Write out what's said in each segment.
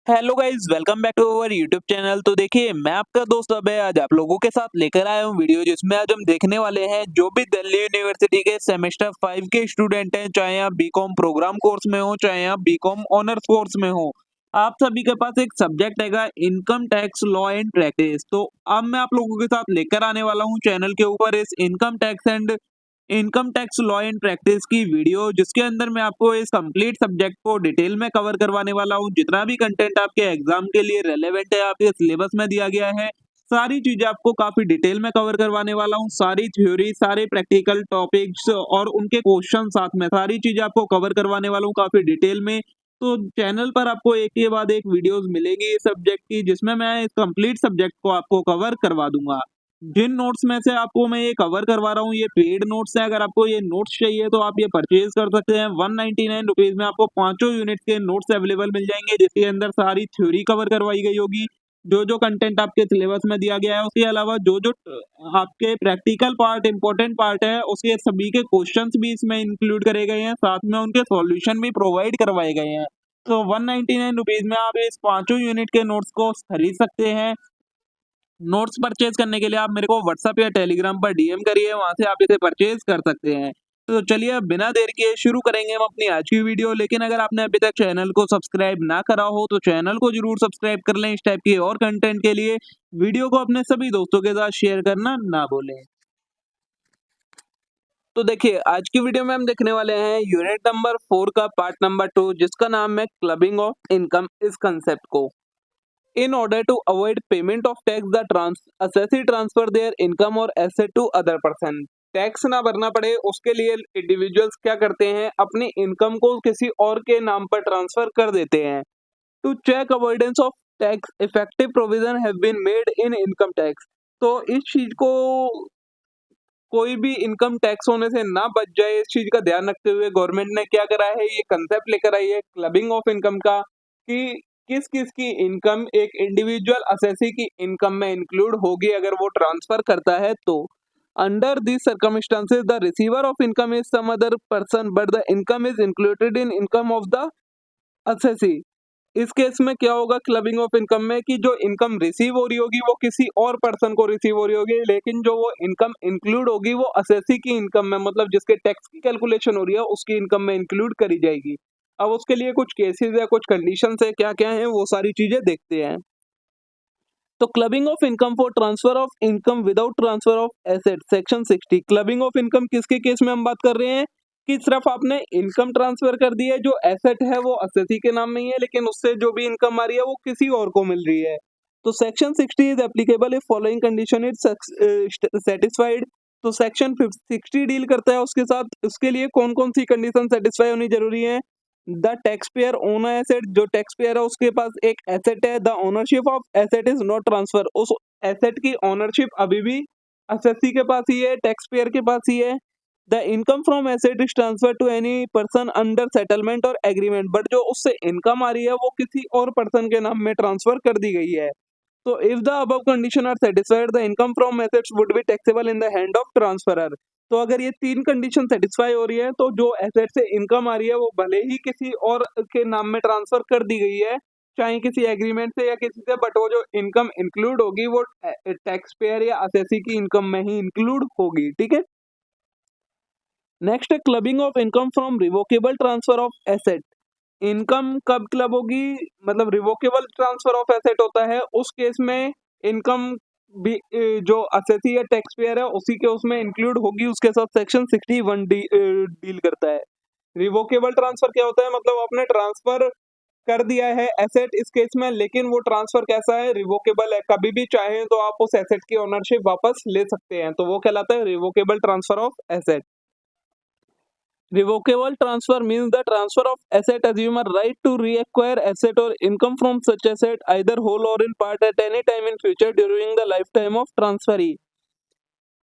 Hello guys, welcome back to our YouTube channel. तो देखिए, मैं आपका दोस्त अभय आज आप लोगों के साथ लेकर आया हूँ वीडियो, जिसमें आज हम देखने वाले हैं जो भी दिल्ली यूनिवर्सिटी के सेमेस्टर 5 के स्टूडेंट हैं, चाहे आप बीकॉम प्रोग्राम कोर्स में हो, चाहे आप बीकॉम ऑनर्स कोर्स में हो, आप सभी के पास एक सब्जेक्ट हैगा income tax law and practice. तो अब मैं आप लोगों के साथ लेकर आने वाला हूँ चैनल के ऊपर इस income tax law and practice की वीडियो, जिसके अंदर मैं आपको इस कंप्लीट सब्जेक्ट को डिटेल में कवर करवाने वाला हूँ। जितना भी कंटेंट आपके एग्जाम के लिए रेलेवेंट है, आपके सिलेबस में दिया गया है, सारी चीजें आपको काफी डिटेल में कवर करवाने वाला हूँ। सारी थ्योरी, सारे प्रैक्टिकल टॉपिक्स और उनके क्वेश्चन साथ में सारी चीजें आपको कवर करवाने वाला हूँ काफी डिटेल में। तो चैनल पर आपको एक के बाद एक वीडियोस मिलेगी इस सब्जेक्ट की, जिसमें मैं इस कंप्लीट सब्जेक्ट को आपको कवर करवा दूंगा। जिन नोट्स में से आपको मैं ये कवर करवा रहा हूँ, ये पेड नोट्स है। अगर आपको ये नोट्स चाहिए तो आप ये परचेज कर सकते हैं। 199 रुपीज में आपको पांचों यूनिट के नोट्स अवेलेबल मिल जाएंगे, जिसके अंदर सारी थ्योरी कवर करवाई गई होगी। जो जो कंटेंट आपके सिलेबस में दिया गया है, उसके अलावा जो जो आपके प्रैक्टिकल पार्ट, इंपॉर्टेंट पार्ट है, उसके सभी के क्वेश्चंस भी इसमें इंक्लूड करे गए हैं, साथ में उनके सॉल्यूशन भी प्रोवाइड करवाए गए हैं। तो 199 रुपीज में आप इस पांचों यूनिट के नोट्स को खरीद सकते हैं। नोट्स परचेज करने के लिए आप मेरे को व्हाट्सएप या टेलीग्राम पर डीएम करिए, वहां से आप इसे परचेज कर सकते हैं। तो चलिए, अब बिना देर किए शुरू करेंगे हम अपनी आज की वीडियो। लेकिन अगर आपने अभी तक चैनल को सब्सक्राइब ना करा हो तो चैनल को जरूर सब्सक्राइब कर लें इस टाइप के और कंटेंट के लिए। वीडियो को अपने सभी दोस्तों के साथ शेयर करना ना भूलें। तो देखिए, आज की वीडियो में हम देखने वाले हैं यूनिट नंबर 4 का पार्ट नंबर 2, जिसका नाम है क्लबिंग ऑफ इनकम। इस कंसेप्ट को, in order to avoid payment of tax, the assessee transfer their income or asset to other person। Tax ना भरना पड़े उसके लिए इंडिविजुअल्स क्या करते हैं, अपनी इनकम को किसी और के नाम पर ट्रांसफर कर देते हैं। To check avoidance of tax effective provision have been made in income tax. तो इस चीज को, कोई भी इनकम टैक्स होने से ना बच जाए, इस चीज का ध्यान रखते हुए गवर्नमेंट ने क्या करा है, ये कंसेप्ट लेकर आई है क्लबिंग ऑफ इनकम का, कि किस किस की इनकम एक इंडिविजुअल असेसी की इनकम में इंक्लूड होगी अगर वो ट्रांसफर करता है। तो under this circumstances the receiver of income is some other person but the income is included in income of the assessee. इस केस में क्या होगा क्लबिंग ऑफ इनकम में, कि जो इनकम रिसीव हो रही होगी वो किसी और पर्सन को रिसीव हो रही होगी, लेकिन जो वो इनकम इंक्लूड होगी वो असेसी की इनकम में, मतलब जिसके टैक्स की कैलकुलेशन हो रही है उसकी इनकम में इंक्लूड करी जाएगी। अब उसके लिए कुछ केसेस है, कुछ कंडीशंस है, क्या क्या है वो सारी चीजें देखते हैं। तो clubbing of income for transfer of income without transfer of asset, section 60। Clubbing of income किसके केस में हम बात कर रहे हैं, कि सिर्फ आपने इनकम ट्रांसफर कर दी है, जो एसेट है वो असेसी के नाम में ही है, लेकिन उससे जो भी इनकम आ रही है वो किसी और को मिल रही है। तो section 60 is applicable if following condition is satisfied. तो सेक्शन 60 डील करता है उसके साथ, उसके लिए कौन कौन सी कंडीशन सेटिस्फाई होनी जरूरी है। The tax pair own asset, जो टैक्स पेयर है उसके पास एक एसेट है। The ownership of asset is not transfer, उस एसेट की ओनरशिप अभी भी असेसी के पास ही है, टैक्स पेयर के पास ही है। The income from asset is transfer to any person under settlement or agreement, but जो उससे इनकम आ रही है वो किसी और पर्सन के नाम में ट्रांसफर कर दी गई है। तो if the above condition are satisfied the income from assets would be taxable in the hand of transferor. तो अगर ये तीन कंडीशन सेटिस्फाई हो रही है तो जो एसेट से इनकम आ रही है वो भले ही किसी और के नाम में ट्रांसफर कर दी गई है, चाहे किसी एग्रीमेंट से या किसी से, बट वो जो इनकम इंक्लूड होगी वो टैक्स पेयर या असेसी की इनकम में ही इंक्लूड होगी। ठीक है। नेक्स्ट है clubbing of income from revocable transfer of asset. Income कब क्लब होगी, मतलब रिवोकेबल ट्रांसफर ऑफ एसेट होता है उस केस में इनकम भी जो असेसी या टैक्स पेयर है उसी के उसमें इंक्लूड होगी, उसके साथ सेक्शन 61 डील करता है। रिवोकेबल ट्रांसफर क्या होता है, मतलब आपने ट्रांसफर कर दिया है एसेट इस केस में, लेकिन वो ट्रांसफर कैसा है, रिवोकेबल है, कभी भी चाहे तो आप उस एसेट की ओनरशिप वापस ले सकते हैं, तो वो कहलाता है revocable transfer of asset. Revocable transfer means the transfer of asset assumer right to reacquire asset or income from such asset either whole or in part at any time in future during the lifetime of transferee।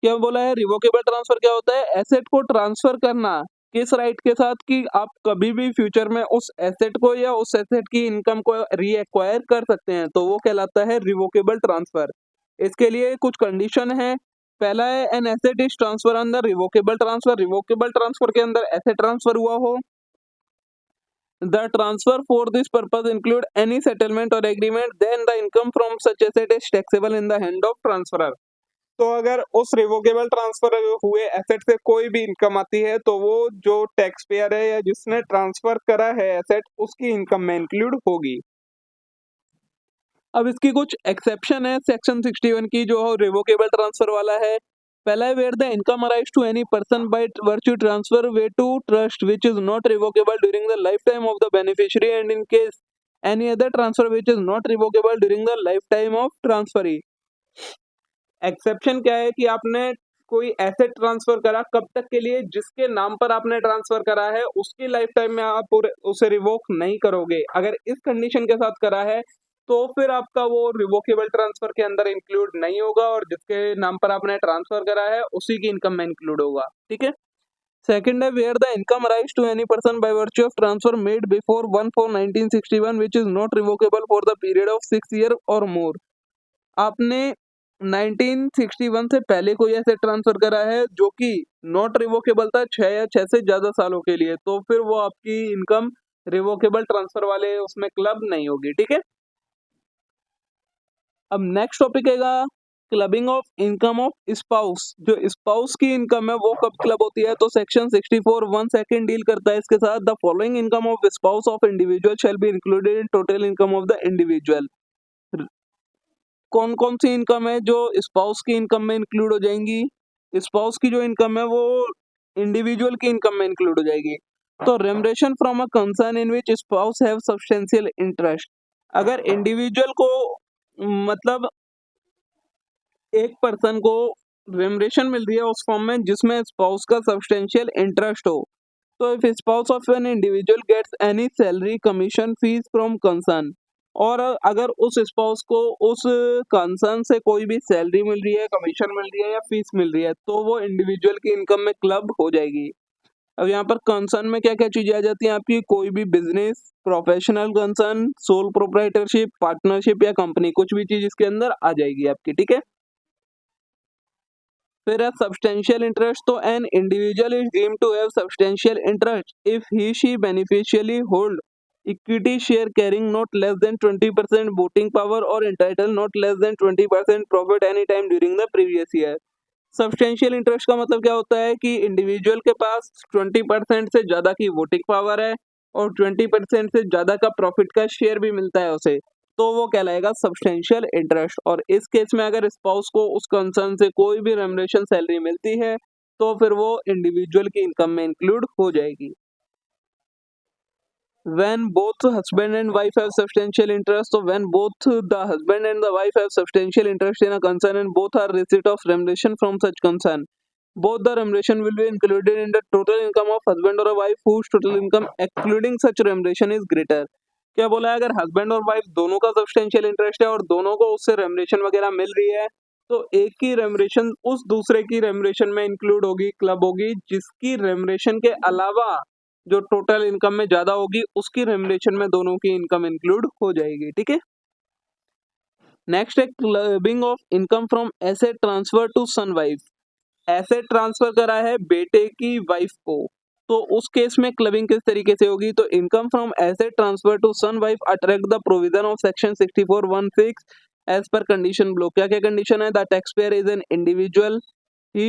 क्या बोला है, revocable transfer क्या होता है, asset को transfer करना किस right के साथ, कि आप कभी भी फ्यूचर में उस एसेट को या उस एसेट की इनकम को रीएक्वायर कर सकते हैं, तो वो कहलाता है रिवोकेबल ट्रांसफर। इसके लिए कुछ कंडीशन है। पहला है एन एसेट इज ट्रांसफर अंदर रिवोकेबल ट्रांसफर, रिवोकेबल ट्रांसफर के अंदर एसेट ट्रांसफर हुआ हो। The transfer for this purpose include any settlement or agreement, then the income from such asset is taxable in the hand of transferor. तो अगर उस revocable transfer हुए asset से कोई भी इनकम आती है तो वो जो टैक्स पेयर है या जिसने ट्रांसफर करा है एसेट उसकी इनकम में इंक्लूड होगी। अब इसकी कुछ एक्सेप्शन है सेक्शन 61 की जो रिवोकेबल ट्रांसफर वाला है। पहला है where the income arise to any person by virtue transfer way to trust which is not revocable during the life time of the beneficiary and in case any other transfer which is not revocable during the life time of transferee. Exception क्या है कि आपने कोई asset transfer करा कब तक के लिए, जिसके नाम पर आपने ट्रांसफर करा है उसकी लाइफ टाइम में आप उसे रिवोक नहीं करोगे। अगर इस कंडीशन के साथ करा है तो फिर आपका वो रिवोकेबल ट्रांसफर के अंदर इंक्लूड नहीं होगा और जिसके नाम पर आपने ट्रांसफर करा है उसी की इनकम में इंक्लूड होगा। ठीक है। सेकंड है where the income arise to any person by virtue of transfer made before 1/4/1961 which is not revocable for the period of 6 year or more. आपने 1961 से पहले कोई ऐसे ट्रांसफर करा है जो कि नॉट रिवोकेबल था 6 या 6 से ज्यादा सालों के लिए, तो फिर वो आपकी इनकम रिवोकेबल ट्रांसफर वाले उसमें क्लब नहीं होगी। ठीक है। अब नेक्स्ट टॉपिक हैगा clubbing of income of spouse. जो स्पाउस की इनकम है वो कब क्लब होती है, तो सेक्शन 64 1 सेकंड डील करता है इसके साथ। The following income of spouse of individual shall be included in total income of the individual. कौन कौन सी इनकम है जो स्पाउस की इनकम में इंक्लूड हो जाएंगी? स्पाउस की जो इनकम है वो इंडिविजुअल की इनकम में इंक्लूड हो जाएगी। तो remuneration from a concern in which spouse have substantial interest. अगर इंडिविजुअल को मतलब एक पर्सन को रेमरेशन मिल रही है उस फॉर्म में जिसमें स्पाउस का सब्सटेंशियल इंटरेस्ट हो, तो if spouse of an individual gets any salary commission fees from concern, और अगर उस स्पाउस को उस कंसर्न से कोई भी सैलरी मिल रही है, कमीशन मिल रही है या फीस मिल रही है, तो वो इंडिविजुअल की इनकम में क्लब हो जाएगी। अब यहाँ पर कंसर्न में क्या क्या चीजें आ जाती हैं आपकी? कोई भी business, professional concern, sole proprietorship, partnership या कंपनी, कुछ भी चीज इसके अंदर आ जाएगी आपकी। ठीक है। फिर है सब्सटेंशियल इंटरेस्ट। तो an individual is deemed to have substantial interest if he she beneficially hold equity share carrying not less than 20% voting power और entitle not less than 20% profit any time during the previous year. Substantial interest का मतलब क्या होता है कि individual के पास 20% से ज्यादा की वोटिंग पावर है और 20% से ज्यादा का प्रॉफिट का शेयर भी मिलता है उसे, तो वो कहलाएगा सब्सटेंशियल इंटरेस्ट। और इस केस में अगर स्पाउस को उस कंसर्न से कोई भी रेमरेशन सैलरी मिलती है तो फिर वो इंडिविजुअल की इनकम में इंक्लूड हो जाएगी। When both husband and wife have substantial interest, so when both the husband and the wife have substantial interest in a concern and both are receipt of remuneration from such concern, both the remuneration will be included in the total income of husband or a wife whose total income excluding such remuneration is greater। क्या बोला है? अगर husband और wife दोनों का substantial interest है और दोनों को उससे रेमुनेशन वगैरह मिल रही है, तो एक की रेमुनेशन उस दूसरे की रेमुनेशन में इंक्लूड होगी, क्लब होगी, जिसकी रेमुनेशन के अलावा जो टोटल इनकम में ज्यादा होगी उसकी रेमुनेशन में दोनों की इनकम इंक्लूड हो जाएगी। ठीक है। नेक्स्ट है clubbing of income from asset transfer to son wife. Asset transfer करा है बेटे की वाइफ को, तो उस केस में क्लबिंग किस तरीके से होगी? तो income from asset transfer to son wife attract the provision of section 64(1)(6) as per condition block. क्या क्या कंडीशन है? The tax payer is an individual,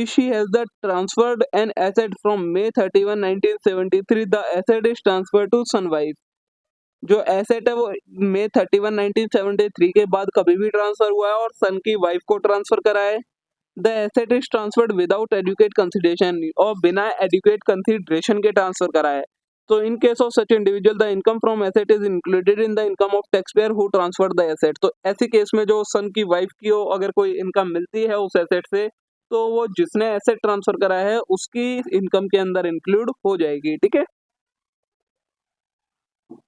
she has the transferred an asset from May 31, 1973, the asset is transferred to son wife। जो asset है वो May 31, 1973 के बाद कभी भी ट्रांसफर हुआ है और सन की वाइफ को ट्रांसफर करा है। The asset is transferred without adequate consideration, और बिना एडुकेट कंसिडरेशन के ट्रांसफर करा है। तो in case of such individual the income from asset is included in the income of tax payer who transferred the asset. तो ऐसे case में जो सन की वाइफ की हो अगर कोई इनकम मिलती है उस एसेट से, तो वो जिसने एसेट ट्रांसफर करा है उसकी इनकम के अंदर इंक्लूड हो जाएगी। ठीक है।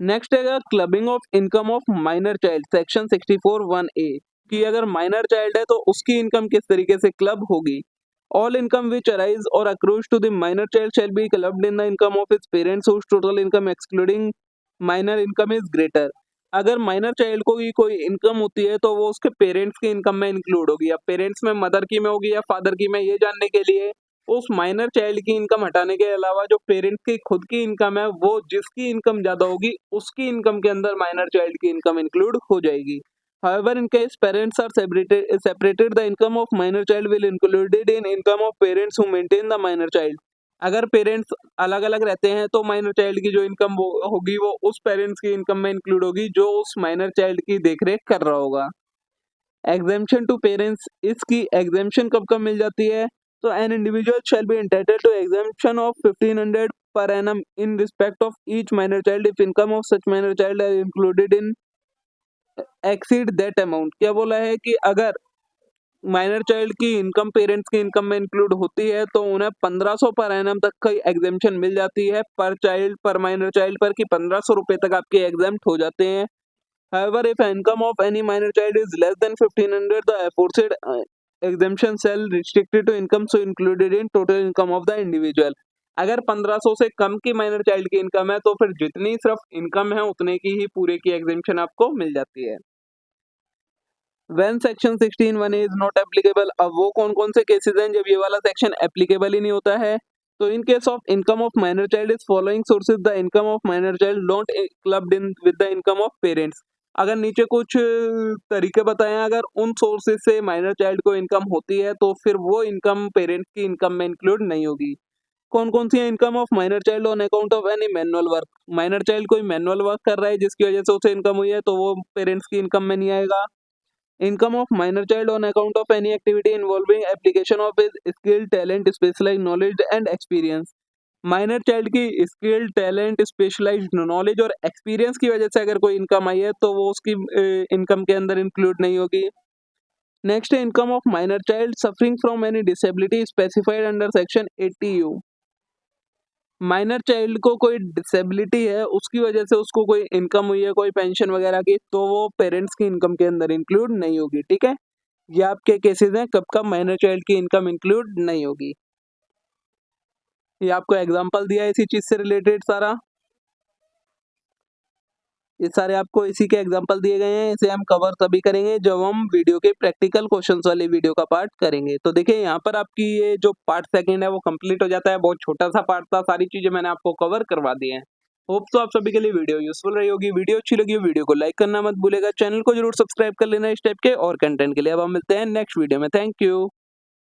नेक्स्ट है clubbing of income of minor child, section 64(1)(a) कि अगर माइनर चाइल्ड है तो उसकी इनकम किस तरीके से क्लब होगी। All income which arise or accrue to the minor child shall be clubbed in the income of his parents whose total income excluding minor income is greater. अगर minor child को कोई income होती है तो वो उसके parents की income में इंक्लूड होगी। अब पेरेंट्स में मदर की में होगी या फादर की में, ये जानने के लिए उस माइनर चाइल्ड की इनकम हटाने के अलावा जो पेरेंट्स की खुद की इनकम है, वो जिसकी इनकम ज़्यादा होगी उसकी इनकम के अंदर माइनर चाइल्ड की इनकम इंक्लूड हो जाएगी। However, in case parents are separated, the income of minor child will included in income of parents who maintain the minor child. अगर पेरेंट्स अलग अलग रहते हैं तो माइनर चाइल्ड की जो इनकम होगी वो उस पेरेंट्स की इनकम में इंक्लूड होगी जो उस माइनर चाइल्ड की देखरेख कर रहा होगा। एग्जेम्पशन टू पेरेंट्स, इसकी एग्जेम्पशन कब कब मिल जाती है? तो an individual shall be entitled to exemption of 1500 per annum in respect of each minor child if income of such minor child are included in exceed that amount. क्या बोला है कि अगर माइनर चाइल्ड की इनकम पेरेंट्स की income में include होती है तो उन्हें 1500 पर एनम तक का एग्जेम्पशन मिल जाती है पर चाइल्ड, पर माइनर चाइल्ड पर, कि 1500 रुपए तक आपके एग्जेम्प्ट हो जाते हैं। However, if income of any minor child is less than 1500, the aforesaid exemption shall restricted to income so included in total income of the individual। अगर 1500 से कम की माइनर चाइल्ड की इनकम है तो फिर जितनी सिर्फ इनकम है उतने की ही पूरे की एग्जेम्पशन आपको मिल जाती है। When section 16(1) is not applicable, अब वो कौन कौन से केसेस हैं जब ये वाला सेक्शन एप्लीकेबल ही नहीं होता है? तो in case of income of minor child is following sources, the income of minor child not clubbed in with the income of parents. अगर नीचे कुछ तरीके बताए हैं, अगर उन सोर्सेज से माइनर चाइल्ड को इनकम होती है तो फिर वो इनकम पेरेंट्स की इनकम में इंक्लूड नहीं होगी। कौन कौन सी है? Income of minor child on account of any manual work, minor child कोई मैनुअल वर्क कर रहा है जिसकी वजह से उसे इनकम हुई है तो वो पेरेंट्स की इनकम में नहीं आएगा। Income of minor child on account of any activity involving application of his skill, talent, specialised knowledge and experience. Minor child की स्किल, टैलेंट, स्पेशलाइज्ड नॉलेज और एक्सपीरियंस की वजह से अगर कोई इनकम आई है तो वो उसकी इनकम के अंदर इंक्लूड नहीं होगी। नेक्स्ट है income of minor child suffering from any disability specified under section 80U। Minor child को कोई डिसेबिलिटी है उसकी वजह से उसको कोई इनकम हुई है, कोई पेंशन वगैरह की, तो वो पेरेंट्स की इनकम के अंदर इंक्लूड नहीं होगी। ठीक है, ये आपके केसेस हैं कब कब माइनर चाइल्ड की इनकम इंक्लूड नहीं होगी। ये आपको एग्जांपल दिया है इसी चीज से रिलेटेड सारा, ये सारे आपको इसी के एग्जांपल दिए गए हैं। इसे हम कवर तभी करेंगे जब हम वीडियो के प्रैक्टिकल क्वेश्चंस वाली वीडियो का पार्ट करेंगे। तो देखिए यहाँ पर आपकी ये जो पार्ट सेकंड है वो कंप्लीट हो जाता है। बहुत छोटा सा पार्ट था, सारी चीजें मैंने आपको कवर करवा दी हैं। होप तो आप सभी के लिए वीडियो यूजफुल रही होगी। वीडियो अच्छी लगी हो वीडियो को लाइक करना मत भूलेगा, चैनल को जरूर सब्सक्राइब कर लेना इस टाइप के और कंटेंट के लिए। अब हम मिलते हैं नेक्स्ट वीडियो में। Thank you.